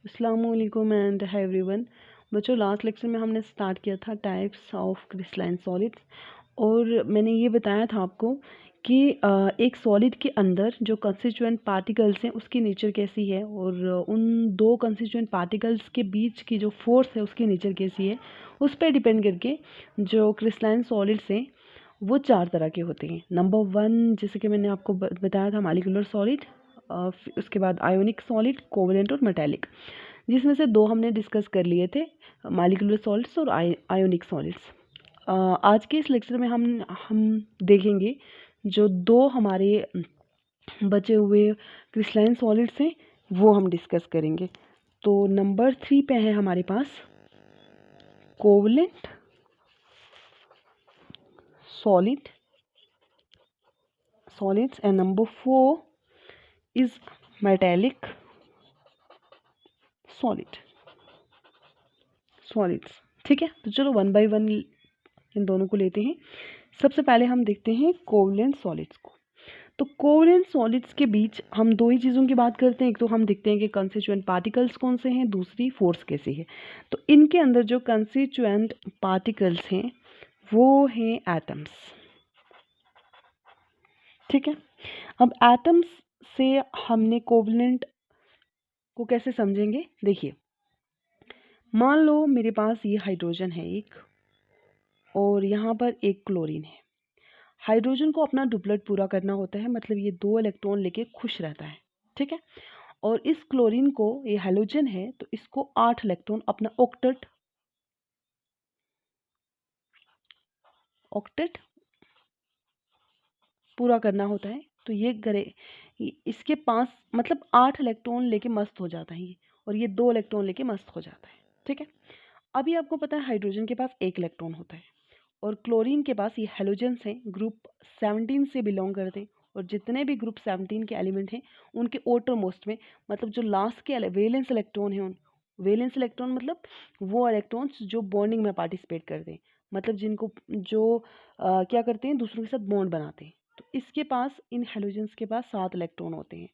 अस्सलाम वालेकुम and hi everyone. बच्चों, लास्ट लेक्चर में हमने स्टार्ट किया था टाइप्स ऑफ क्रिस्टलाइन सॉलिड्स और मैंने ये बताया था आपको कि एक सॉलिड के अंदर जो कंस्टिट्यूएंट पार्टिकल्स हैं उसकी नेचर कैसी है और उन दो कंस्टिट्यूएंट पार्टिकल्स के बीच की जो फोर्स है उसकी नेचर कैसी है, उस पर डिपेंड करके जो क्रिस्टलाइन सॉलिड्स हैं वो चार तरह के होते हैं। नंबर वन, जैसे कि मैंने आपको बताया था, मॉलिक्यूलर सॉलिड, उसके बाद आयोनिक सॉलिड, कोवलेंट और मेटालिक, जिसमें से दो हमने डिस्कस कर लिए थे, मॉलिक्यूलर सॉलिड्स और आयोनिक सॉलिड्स। आज के इस लेक्चर में हम देखेंगे जो दो हमारे बचे हुए क्रिस्टलाइन सॉलिड्स हैं वो हम डिस्कस करेंगे। तो नंबर 3 पे है हमारे पास covalent solids and number 4 is metallic solids। ठीक है, तो चलो वन बाय वन इन दोनों को लेते हैं। सबसे पहले हम देखते हैं कोवलेंट सॉलिड्स को। तो कोवलेंट सॉलिड्स के बीच हम दो ही चीज़ों की बात करते हैं। एक तो हम देखते हैं कि कंस्टिट्यूएंट पार्टिकल्स कौन से हैं, दूसरी फोर्स कैसी है। तो इनके अंदर जो कंस्टिट्यूएंट पार्टिकल्स हैं वो हैं एटम्स। ठीक है, अब एटम्स से हमने कोवलेंट को कैसे समझेंगे, देखिए। मान लो मेरे पास ये हाइड्रोजन है एक, और यहाँ पर एक क्लोरीन है। हाइड्रोजन को अपना डुप्लेट पूरा करना होता है, मतलब ये 2 इलेक्ट्रॉन लेके खुश रहता है। ठीक है, और इस क्लोरीन को, ये हैलोजन है तो इसको 8 इलेक्ट्रॉन अपना ऑक्टेट पूरा करना होता है। तो ये करे, इसके पास मतलब 8 इलेक्ट्रॉन लेके मस्त हो जाता है ये, और ये 2 इलेक्ट्रॉन लेके मस्त हो जाता है। ठीक है, अभी आपको पता है हाइड्रोजन के पास 1 इलेक्ट्रॉन होता है और क्लोरीन के पास, ये हेलोजेंस हैं, ग्रुप 17 से बिलोंग करते हैं। और जितने भी ग्रुप 17 के एलिमेंट हैं उनके outer मोस्ट में, मतलब जो लास्ट के वैलेंस इलेक्ट्रॉन हैं, उन वैलेंस इलेक्ट्रॉन मतलब वो इलेक्ट्रॉन्स जो बॉन्डिंग में पार्टिसिपेट करते हैं, मतलब जिनको जो क्या करते हैं, दूसरों के साथ बॉन्ड बनाते हैं। तो इसके पास, इन हेलोजेंस के पास 7 इलेक्ट्रॉन होते हैं,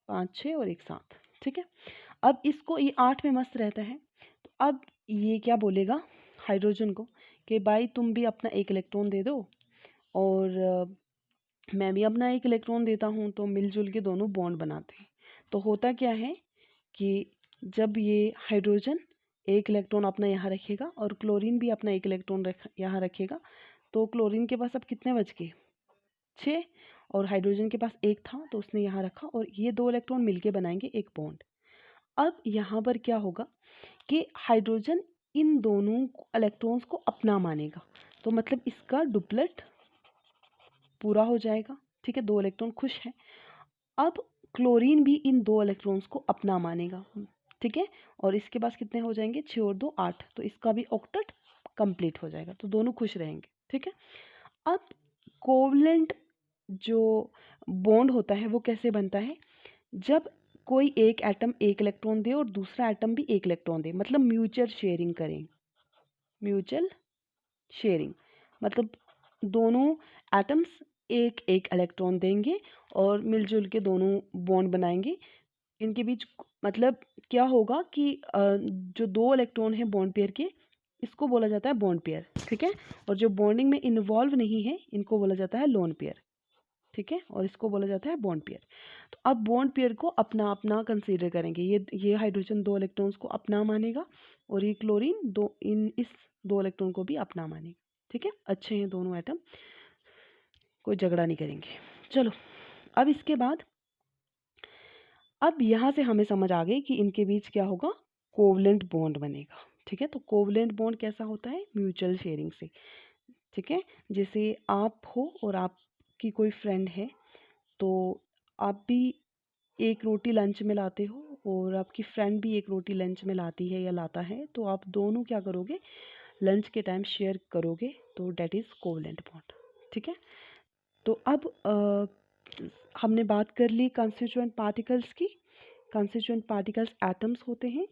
5 6 और एक 7। ठीक है, अब इसको, ये 8 में मस्त रहता है। तो अब ये क्या बोलेगा हाइड्रोजन को कि भाई तुम भी अपना 1 इलेक्ट्रॉन दे दो और मैं भी अपना 1 इलेक्ट्रॉन देता हूँ, तो मिलजुल के दोनों बॉन्ड बनाते हैं। तो होता क्या है कि जब ये हाइड्रोजन 1 इलेक्ट्रॉन अपना यहाँ रखेगा और क्लोरीन भी अपना 1 इलेक्ट्रॉन यहाँ रखेगा, तो क्लोरीन के पास अब कितने बच गए, 6, और हाइड्रोजन के पास 1 था तो उसने यहाँ रखा, और ये 2 इलेक्ट्रॉन मिलके बनाएंगे एक बॉन्ड। अब यहाँ पर क्या होगा कि हाइड्रोजन इन दोनों इलेक्ट्रॉन्स को अपना मानेगा, तो मतलब इसका डुप्लेट पूरा हो जाएगा। ठीक है, 2 इलेक्ट्रॉन खुश हैं। अब क्लोरीन भी इन 2 इलेक्ट्रॉन्स को अपना मानेगा। ठीक है, और इसके पास कितने हो जाएंगे, 6 और 2 8, तो इसका भी ऑक्टेट कंप्लीट हो जाएगा, तो दोनों खुश रहेंगे। ठीक है, अब कोवलेंट जो बॉन्ड होता है वो कैसे बनता है, जब कोई एक एटम 1 इलेक्ट्रॉन दे और दूसरा एटम भी 1 इलेक्ट्रॉन दे, मतलब म्यूचुअल शेयरिंग करें। म्यूचुअल शेयरिंग मतलब दोनों एटम्स एक एक इलेक्ट्रॉन देंगे और मिलजुल के दोनों बॉन्ड बनाएंगे। इनके बीच मतलब क्या होगा कि जो 2 इलेक्ट्रॉन हैं बॉन्ड पेयर के, इसको बोला जाता है बॉन्ड पेयर। ठीक है, और जो बॉन्डिंग में इन्वॉल्व नहीं है इनको बोला जाता है लोन पेयर। ठीक है, और इसको बोला जाता है बॉन्ड पेयर। तो अब बॉन्ड पेयर को अपना अपना कंसीडर करेंगे। ये हाइड्रोजन 2 इलेक्ट्रॉन्स को अपना मानेगा और ये क्लोरीन इस 2 इलेक्ट्रॉन को भी अपना मानेगा। ठीक है, अच्छे हैं दोनों एटम, कोई झगड़ा नहीं करेंगे। चलो, अब इसके बाद, अब यहाँ से हमें समझ आ गई कि इनके बीच क्या होगा, कोवलेंट बॉन्ड बनेगा। ठीक है, तो कोवलेंट बॉन्ड कैसा होता है, म्यूचुअल शेयरिंग से। ठीक है, जैसे आप हो और आपकी कोई फ्रेंड है, तो आप भी एक रोटी लंच में लाते हो और आपकी फ्रेंड भी एक रोटी लंच में लाती है या लाता है, तो आप दोनों क्या करोगे, लंच के टाइम शेयर करोगे, तो डेट इज़ कोवलेंट बॉन्ड। ठीक है, तो अब हमने बात कर ली कंस्टिट्यूएंट पार्टिकल्स की। कंस्टिट्यूएंट पार्टिकल्स एटम्स होते हैं,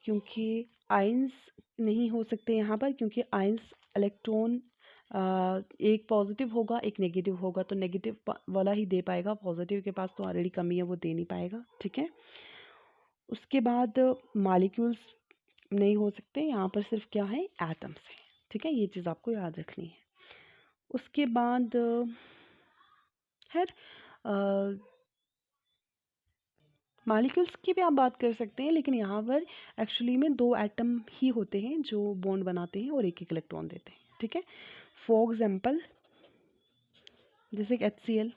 क्योंकि आयंस नहीं हो सकते यहाँ पर, क्योंकि आयंस इलेक्ट्रॉन एक पॉजिटिव होगा एक नेगेटिव होगा, तो नेगेटिव वाला ही दे पाएगा, पॉजिटिव के पास तो ऑलरेडी कमी है वो दे नहीं पाएगा। ठीक है, उसके बाद मॉलिक्यूल्स नहीं हो सकते, यहाँ पर सिर्फ क्या है, एटम्स है। ठीक है, ये चीज़ आपको याद रखनी है। उसके बाद खैर मॉलिक्यूल्स की भी आप बात कर सकते हैं, लेकिन यहाँ पर एक्चुअली में दो एटम ही होते हैं जो बॉन्ड बनाते हैं और एक एक इलेक्ट्रॉन देते हैं। ठीक है, फॉर एग्जाम्पल जैसे HCl,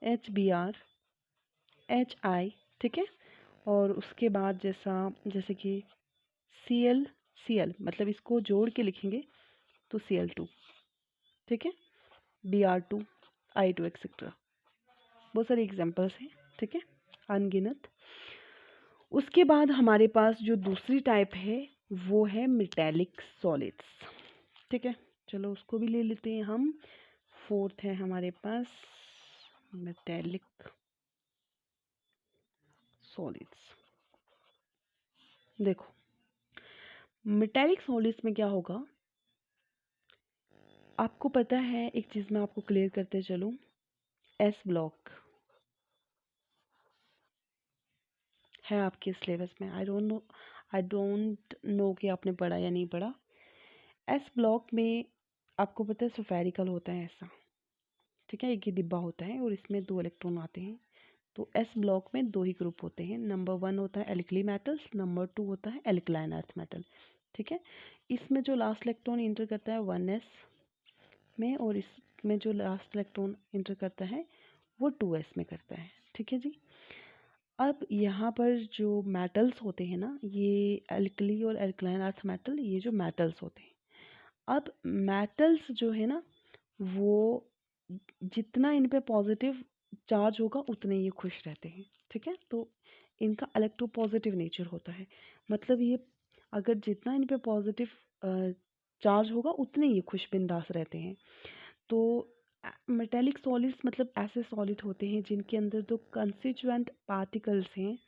HBr, HI। ठीक है, और उसके बाद जैसे कि Cl मतलब इसको जोड़ के लिखेंगे तो Cl2। ठीक है, Br2, I2 एक्सेट्रा, बहुत सारे एग्जांपल्स हैं। ठीक है, अनगिनत। उसके बाद हमारे पास जो दूसरी टाइप है वो है मेटेलिक सॉलिड्स। ठीक है, चलो उसको भी ले लेते हैं हम। फोर्थ है हमारे पास मेटेलिक सॉलिड्स। देखो मेटेलिक सॉलिड्स में क्या होगा, आपको पता है, एक चीज़ मैं आपको क्लियर करते चलूँ। एस ब्लॉक है आपके सिलेबस में, आई डोंट नो कि आपने पढ़ा या नहीं पढ़ा। एस ब्लॉक में आपको पता है स्फेरिकल होता है ऐसा। ठीक है, एक ही डिब्बा होता है और इसमें 2 इलेक्ट्रॉन आते हैं। तो एस ब्लॉक में 2 ही ग्रुप होते हैं। नंबर 1 होता है एल्कली मेटल्स, नंबर 2 होता है एल्कलाइन अर्थ मेटल। ठीक है, इसमें जो लास्ट इलेक्ट्रॉन इंटर करता है 1s में, और इसमें जो लास्ट इलेक्ट्रॉन इंटर करता है वो 2s में करता है। ठीक है जी। अब यहाँ पर जो मेटल्स होते हैं ना, ये एल्कली और एल्कलाइन अर्थ मेटल, ये जो मेटल्स होते हैं, अब मेटल्स जो है ना, वो जितना इन पे पॉजिटिव चार्ज होगा उतने ये खुश रहते हैं। ठीक है, तो इनका इलेक्ट्रोपॉजिटिव नेचर होता है। मतलब ये अगर जितना इन पे पॉजिटिव चार्ज होगा उतने ये खुश बिंदास रहते हैं। तो मेटेलिक सॉलिड्स मतलब ऐसे सॉलिड होते हैं जिनके अंदर जो कंस्टिट्यूएंट पार्टिकल्स हैं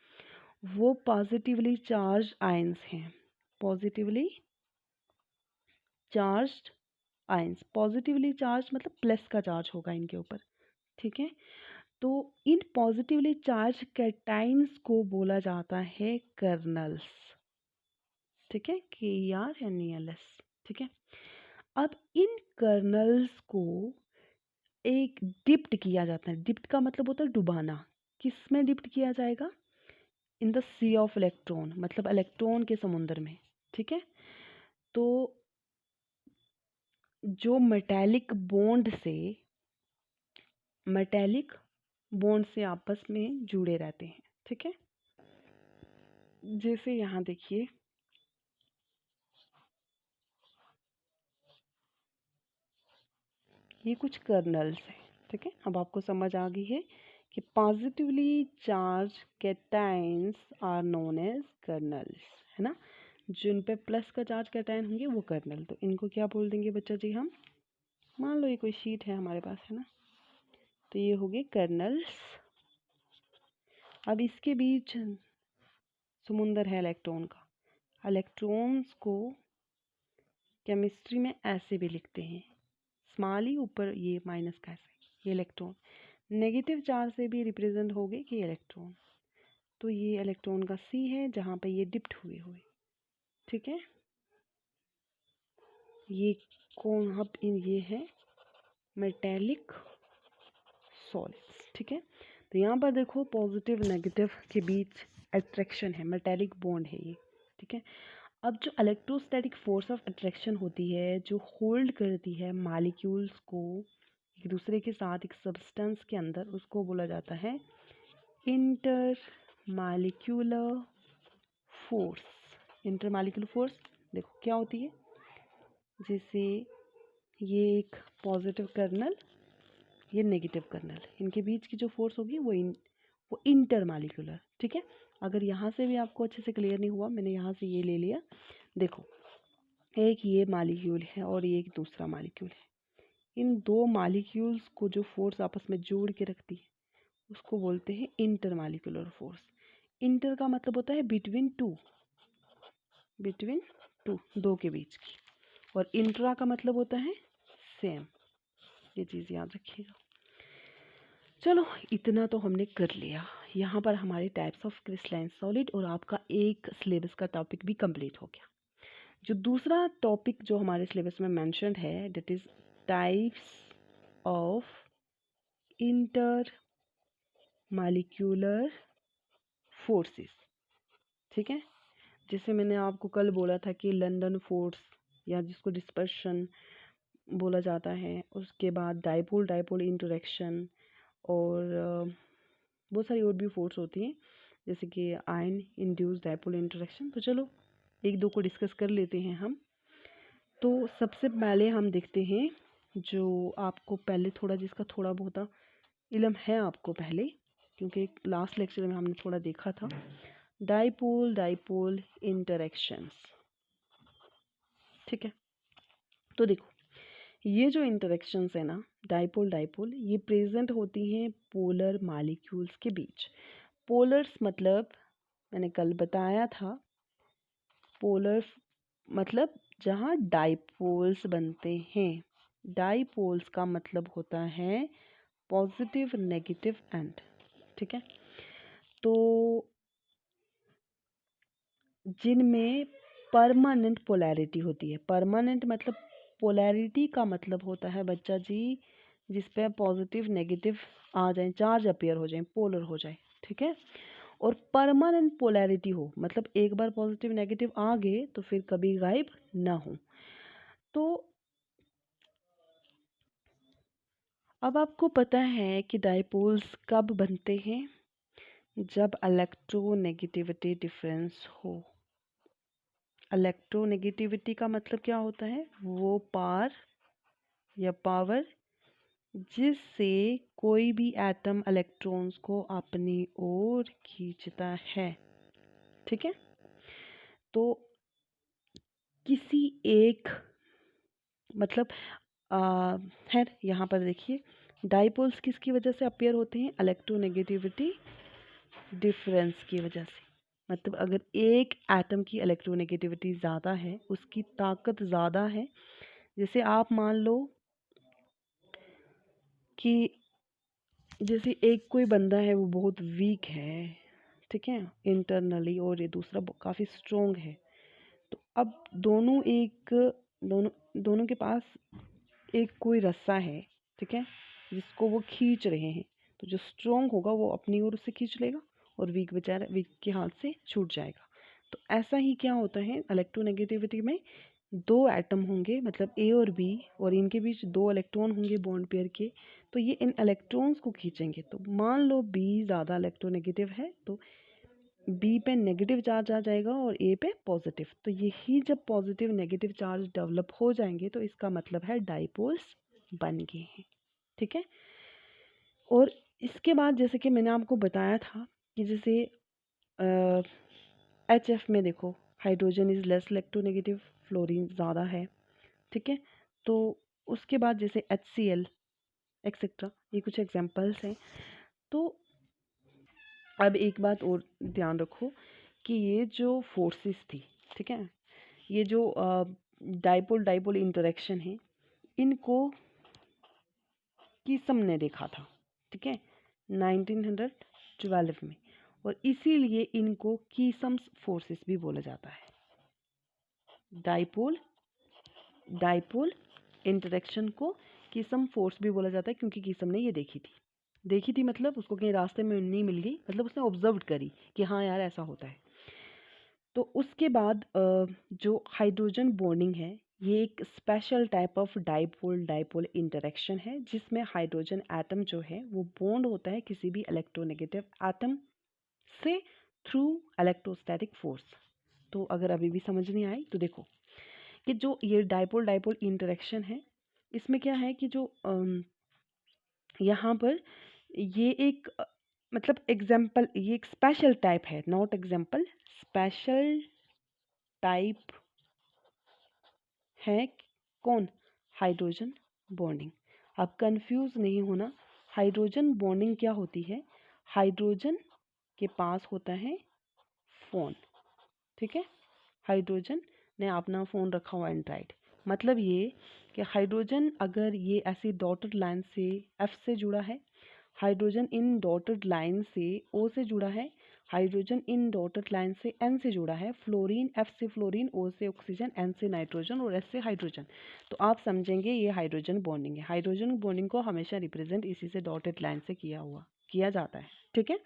वो पॉजिटिवली चार्ज आयंस हैं। Positively charged ions, positively charge मतलब प्लस का चार्ज होगा इनके ऊपर। ठीक है, तो इन पॉजिटिवली चार्ज कैटाइंस को बोला जाता है कर्नल्स। ठीक है, KERNELS। ठीक है, अब इन कर्नल्स को एक डिप्ट किया जाता है। डिप्ट का मतलब होता है डुबाना। किस में डिप्ट किया जाएगा, in the sea of electron, मतलब इलेक्ट्रॉन के समुद्र में। ठीक है, तो जो मेटेलिक बॉन्ड से आपस में जुड़े रहते हैं। ठीक है, जैसे यहाँ देखिए, ये कुछ कर्नल्स हैं। ठीक है, अब आपको समझ आ गई है कि positively charge cations are known as kernels, है ना। जिन पे प्लस का चार्ज कैटाइन होंगे वो कर्नल। तो इनको क्या बोल देंगे बच्चा जी हम, मान लो ये कोई शीट है हमारे पास, है ना, तो ये हो गए कर्नल्स। अब इसके बीच समुंदर है इलेक्ट्रॉन का। इलेक्ट्रॉन्स को केमिस्ट्री में ऐसे भी लिखते हैं, स्मॉल ही ऊपर ये माइनस का ऐसे, ये इलेक्ट्रॉन नेगेटिव चार्ज से भी रिप्रेजेंट हो गए कि इलेक्ट्रॉन। तो ये इलेक्ट्रॉन का सी है जहाँ पे ये डिप्ट हुए हुए। ठीक है, ये कौन, अब ये है मेटेलिक सॉलिड्स। ठीक है, तो यहाँ पर देखो पॉजिटिव नेगेटिव के बीच अट्रैक्शन है, मेटेलिक बॉन्ड है ये। ठीक है, अब जो इलेक्ट्रोस्टैटिक फोर्स ऑफ अट्रैक्शन होती है, जो होल्ड करती है मॉलिक्यूल्स को एक दूसरे के साथ एक सब्सटेंस के अंदर, उसको बोला जाता है inter molecular force. Inter molecular force देखो क्या होती है, जैसे ये एक पॉजिटिव कर्नल, ये नेगेटिव कर्नल, इनके बीच की जो फोर्स होगी वो इंटर मॉलिक्यूलर। ठीक है, अगर यहाँ से भी आपको अच्छे से क्लियर नहीं हुआ, मैंने यहाँ से ये ले लिया। देखो एक ये मॉलिक्यूल है और ये एक दूसरा मॉलिक्यूल है। इन दो मॉलिक्यूल्स को जो फोर्स आपस में जोड़ के रखती है उसको बोलते हैं इंटर मॉलिक्यूलर फोर्स। इंटर का मतलब होता है बिटवीन टू, दो के बीच की, और इंट्रा का मतलब होता है सेम। ये चीज़ याद रखिएगा। चलो इतना तो हमने कर लिया, यहाँ पर हमारे टाइप्स ऑफ क्रिस्टलाइन सॉलिड और आपका एक सिलेबस का टॉपिक भी कंप्लीट हो गया। जो दूसरा टॉपिक जो हमारे सिलेबस में मेंशन्ड है that is types of inter molecular forces. ठीक है, जैसे मैंने आपको कल बोला था कि लंदन फोर्स या जिसको डिस्पर्शन बोला जाता है, उसके बाद डाइपोल डाइपोल इंटरेक्शन और बहुत सारी और भी फोर्स होती हैं जैसे कि आयन इंड्यूस डाइपोल इंटरेक्शन। तो चलो एक दो को डिस्कस कर लेते हैं हम। तो सबसे पहले हम देखते हैं जो आपको पहले थोड़ा जिसका थोड़ा बहुत इल्म है आपको पहले, क्योंकि लास्ट लेक्चर में हमने थोड़ा देखा था, डाइपोल डाइपोल इंटरेक्शंस। ठीक है, तो देखो ये जो इंटरेक्शंस है ना डाइपोल डाइपोल, ये प्रेजेंट होती हैं पोलर मॉलिक्यूल्स के बीच। पोलर्स मतलब मैंने कल बताया था, पोलर मतलब जहाँ डाइपोल्स बनते हैं। डाइपोल्स का मतलब होता है पॉजिटिव नेगेटिव एंड। ठीक है, तो जिनमें परमानेंट पोलैरिटी होती है। परमानेंट मतलब पोलैरिटी का मतलब होता है बच्चा जी जिस पे पॉजिटिव नेगेटिव आ जाए, चार्ज अपीयर हो जाए, पोलर हो जाए। ठीक है, और परमानेंट पोलैरिटी हो मतलब एक बार पॉजिटिव नेगेटिव आ गए तो फिर कभी गायब ना हो। तो अब आपको पता है कि डाइपोल्स कब बनते हैं, जब इलेक्ट्रोनेगेटिविटी डिफरेंस हो। इलेक्ट्रोनेगेटिविटी का मतलब क्या होता है, वो पार या पावर जिससे कोई भी एटम इलेक्ट्रॉन्स को अपनी ओर खींचता है। ठीक है, तो किसी एक मतलब खैर यहाँ पर देखिए डाइपोल्स किसकी वजह से अपीयर होते हैं, इलेक्ट्रोनेगेटिविटी डिफरेंस की वजह से। मतलब अगर एक एटम की इलेक्ट्रोनेगेटिविटी ज़्यादा है, उसकी ताकत ज़्यादा है, जैसे आप मान लो कि जैसे एक कोई बंदा है वो बहुत वीक है, ठीक है, इंटरनली, और ये दूसरा काफ़ी स्ट्रोंग है। तो अब दोनों दोनों के पास एक कोई रस्सा है, ठीक है, जिसको वो खींच रहे हैं। तो जो स्ट्रोंग होगा वो अपनी ओर से खींच लेगा और वीक बेचारा वीक के हाथ से छूट जाएगा। तो ऐसा ही क्या होता है इलेक्ट्रोनेगेटिविटी में, दो एटम होंगे मतलब ए और बी, और इनके बीच दो इलेक्ट्रॉन होंगे बॉन्ड पेयर के। तो ये इन इलेक्ट्रॉन्स को खींचेंगे। तो मान लो बी ज़्यादा इलेक्ट्रोनेगेटिव है तो बी पे नेगेटिव चार्ज आ जाएगा और ए पे पॉजिटिव। तो यही जब पॉजिटिव नेगेटिव चार्ज डेवलप हो जाएंगे तो इसका मतलब है डाइपोल्स बन गए हैं। ठीक है, और इसके बाद जैसे कि मैंने आपको बताया था कि जैसे HF में देखो hydrogen is less electronegative, fluorine ज़्यादा है। ठीक है, तो उसके बाद जैसे HCl एक्सेट्रा, ये कुछ एग्जांपल्स हैं। तो अब एक बात और ध्यान रखो कि ये जो फोर्सेस थी, ठीक है, ये जो डाइपोल डाइपोल इंटरेक्शन है, इनको कीसम ने देखा था, ठीक है, 1912 में, और इसीलिए इनको कीसम्स फोर्सेस भी बोला जाता है। डाइपोल डाइपोल इंटरेक्शन को कीसम फोर्स भी बोला जाता है क्योंकि कीसम ने ये देखी थी मतलब उसको कहीं रास्ते में नहीं मिल गई, मतलब उसने ऑब्जर्व करी कि हाँ यार ऐसा होता है। तो उसके बाद जो हाइड्रोजन बॉन्डिंग है, ये एक special type of dipole dipole interaction है जिसमें हाइड्रोजन एटम जो है वो बॉन्ड होता है किसी भी इलेक्ट्रोनेगेटिव एटम से थ्रू इलेक्ट्रोस्टैटिक फोर्स। तो अगर अभी भी समझ नहीं आई तो देखो कि जो ये डाइपोल डाइपोल इंटरेक्शन है, इसमें क्या है कि जो यहाँ पर ये एक मतलब एग्जाम्पल, ये एक स्पेशल टाइप है, नॉट एग्जाम्पल, स्पेशल टाइप है। कौन? Hydrogen bonding. अब कंफ्यूज नहीं होना, हाइड्रोजन बॉन्डिंग क्या होती है, हाइड्रोजन के पास होता है फोन, ठीक है, हाइड्रोजन ने अपना फ़ोन रखा हुआ एंड्राइड। मतलब ये कि हाइड्रोजन अगर ये ऐसी डॉटेड लाइन से एफ से जुड़ा है, हाइड्रोजन इन डॉटेड लाइन से O से जुड़ा है, हाइड्रोजन इन डॉटेड लाइन से N से जुड़ा है, फ्लोरीन F से फ्लोरीन, O से ऑक्सीजन, N से नाइट्रोजन और S से हाइड्रोजन। तो आप समझेंगे ये हाइड्रोजन बॉन्डिंग है। हाइड्रोजन बॉन्डिंग को हमेशा रिप्रेजेंट इसी से डॉटेड लाइन से किया जाता है। ठीक है,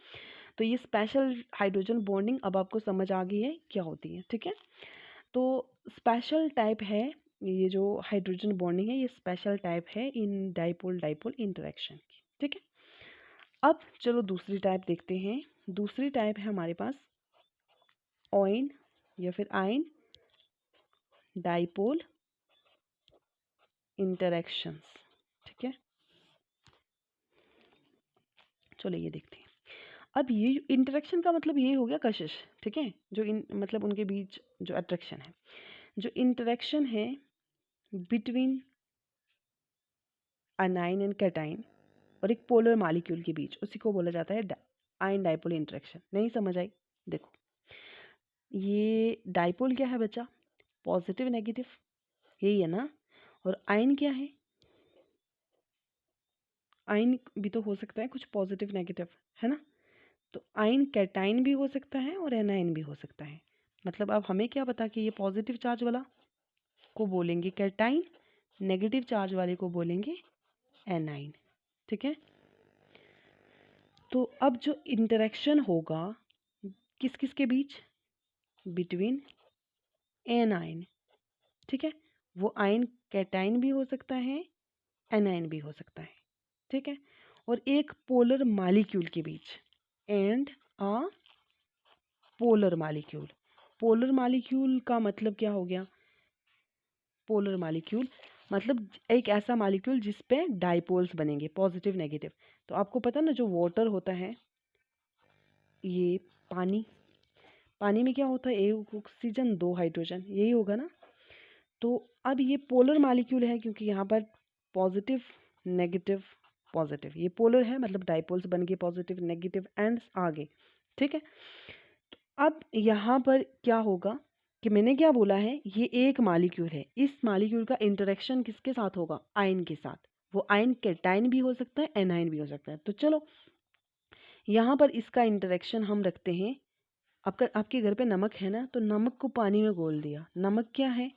तो ये स्पेशल हाइड्रोजन बॉन्डिंग अब आपको समझ आ गई है क्या होती है। ठीक है, तो स्पेशल टाइप है ये जो हाइड्रोजन बॉन्डिंग है, ये स्पेशल टाइप है इन डाइपोल डाइपोल इंटरेक्शन की। ठीक है, अब चलो दूसरी टाइप देखते हैं। दूसरी टाइप है हमारे पास ऑइन या फिर आयन डाइपोल इंटरेक्शंस। ठीक है, चलो ये देखते हैं। अब ये इंटरेक्शन का मतलब ये हो गया कशिश। ठीक है, जो मतलब उनके बीच जो अट्रैक्शन है, जो इंटरेक्शन है बिटवीन अनाइन एंड कैटाइन और एक पोलर मॉलिक्यूल के बीच, उसी को बोला जाता है आयन डाइपोल इंटरेक्शन। नहीं समझ आई? देखो, ये डाइपोल क्या है बच्चा? पॉजिटिव नेगेटिव, यही है ना। और आयन क्या है? आयन भी तो हो सकता है कुछ पॉजिटिव नेगेटिव, है ना। तो आयन कैटाइन भी हो सकता है और एनाइन भी हो सकता है। मतलब अब हमें क्या पता कि ये पॉजिटिव चार्ज वाला को बोलेंगे कैटाइन, नेगेटिव चार्ज वाले को बोलेंगे एनाइन। ठीक है, तो अब जो इंटरेक्शन होगा किस किस के बीच? Between A9. ठीक है, वो आयन कैटाइन भी हो सकता है, एनाइन भी हो सकता है। ठीक है, और एक पोलर मॉलिक्यूल के बीच, and a polar molecule. Polar molecule का मतलब क्या हो गया? पोलर मॉलिक्यूल मतलब एक ऐसा मॉलिक्यूल जिस पे डाइपोल्स बनेंगे, पॉजिटिव नेगेटिव। तो आपको पता ना, जो वाटर होता है, ये पानी, पानी में क्या होता है? एक ऑक्सीजन दो हाइड्रोजन, यही होगा ना। तो अब ये पोलर मॉलिक्यूल है क्योंकि यहाँ पर पॉजिटिव नेगेटिव पॉजिटिव, ये पोलर है मतलब डाइपोल्स बन गए पॉजिटिव नेगेटिव एंड्स आगे। ठीक है, तो अब यहाँ पर क्या होगा कि मैंने क्या बोला है, ये एक मॉलिक्यूल है, इस मॉलिक्यूल का इंटरेक्शन किसके साथ होगा? आयन के साथ। वो आयन कैटाइन भी हो सकता है, एनाइन भी हो सकता है। तो चलो यहाँ पर इसका इंटरेक्शन हम रखते हैं। आपके घर पे नमक है ना, तो नमक को पानी में घोल दिया। नमक क्या है?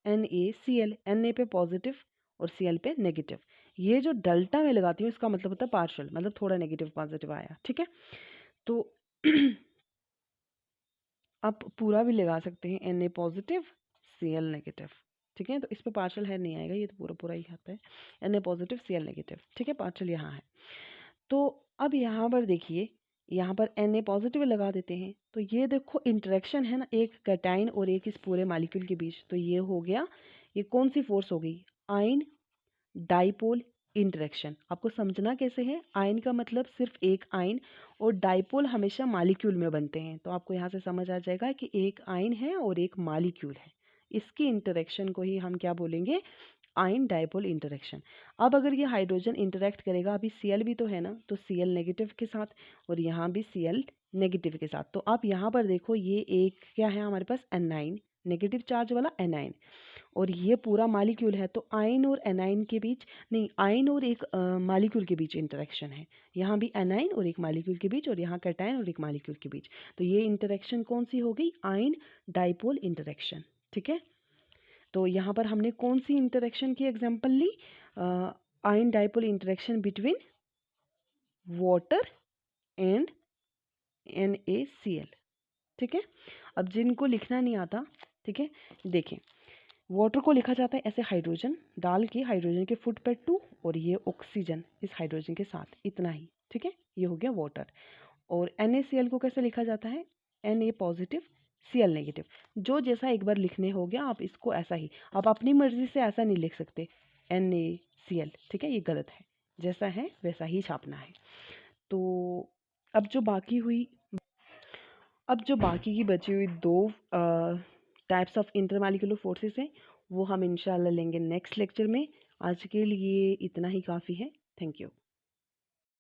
NaCl, Na पे पॉजिटिव और Cl पे नेगेटिव। ये जो डेल्टा में लगाती हूँ इसका मतलब होता है पार्शियल, मतलब थोड़ा नेगेटिव पॉजिटिव आया। ठीक है, तो आप पूरा भी लगा सकते हैं, Na पॉजिटिव Cl नेगेटिव। ठीक है, तो इस पर पार्शियल है नहीं आएगा, ये तो पूरा पूरा ही आता है। Na positive Cl negative. ठीक है, पार्शियल यहाँ है। तो अब यहाँ पर देखिए, यहाँ पर Na पॉजिटिव लगा देते हैं, तो ये देखो इंटरेक्शन है ना एक कैटाइन और एक इस पूरे मॉलिक्यूल के बीच। तो ये हो गया, ये कौन सी फोर्स हो गई? Ion dipole interaction. आपको समझना कैसे है? आयन का मतलब सिर्फ एक आयन, और डाइपोल हमेशा मॉलिक्यूल में बनते हैं। तो आपको यहाँ से समझ आ जाएगा कि एक आयन है और एक मॉलिक्यूल है, इसकी इंटरेक्शन को ही हम क्या बोलेंगे? Ion dipole interaction. अब अगर ये हाइड्रोजन इंटरेक्ट करेगा, अभी Cl भी तो है ना, तो Cl नेगेटिव के साथ और यहाँ भी Cl नेगेटिव के साथ। तो आप यहाँ पर देखो, ये एक क्या है हमारे पास? एनाइन, नेगेटिव चार्ज वाला एनाइन, और ये पूरा मॉलिक्यूल है। तो आयन और एनाइन के बीच नहीं, आयन और एक मॉलिक्यूल के बीच इंटरेक्शन है। यहाँ भी एनाइन और एक मॉलिक्यूल के बीच, और यहाँ कैटाइन और एक मॉलिक्यूल के बीच। तो ये इंटरेक्शन कौन सी हो गई? Ion dipole interaction. ठीक है, तो यहाँ पर हमने कौन सी इंटरेक्शन की एग्जांपल ली? Ion dipole interaction between water and NaCl। ठीक है, अब जिनको लिखना नहीं आता, ठीक है, देखें, वाटर को लिखा जाता है ऐसे, हाइड्रोजन डाल के, हाइड्रोजन के फुट पे 2 और ये ऑक्सीजन इस हाइड्रोजन के साथ, इतना ही। ठीक है, ये हो गया वाटर। और NaCl को कैसे लिखा जाता है? Na positive Cl negative. जो जैसा एक बार लिखने हो गया, आप इसको ऐसा ही, आप अपनी मर्जी से ऐसा नहीं लिख सकते NaCl। ठीक है, ये गलत है, जैसा है वैसा ही छापना है। तो अब जो बाकी की बची हुई दो टाइप्स ऑफ इंटरमॉलिक्यूलर फोर्सेस हैं, वो हम इंशाल्लाह लेंगे नेक्स्ट लेक्चर में। आज के लिए इतना ही काफ़ी है। Thank you.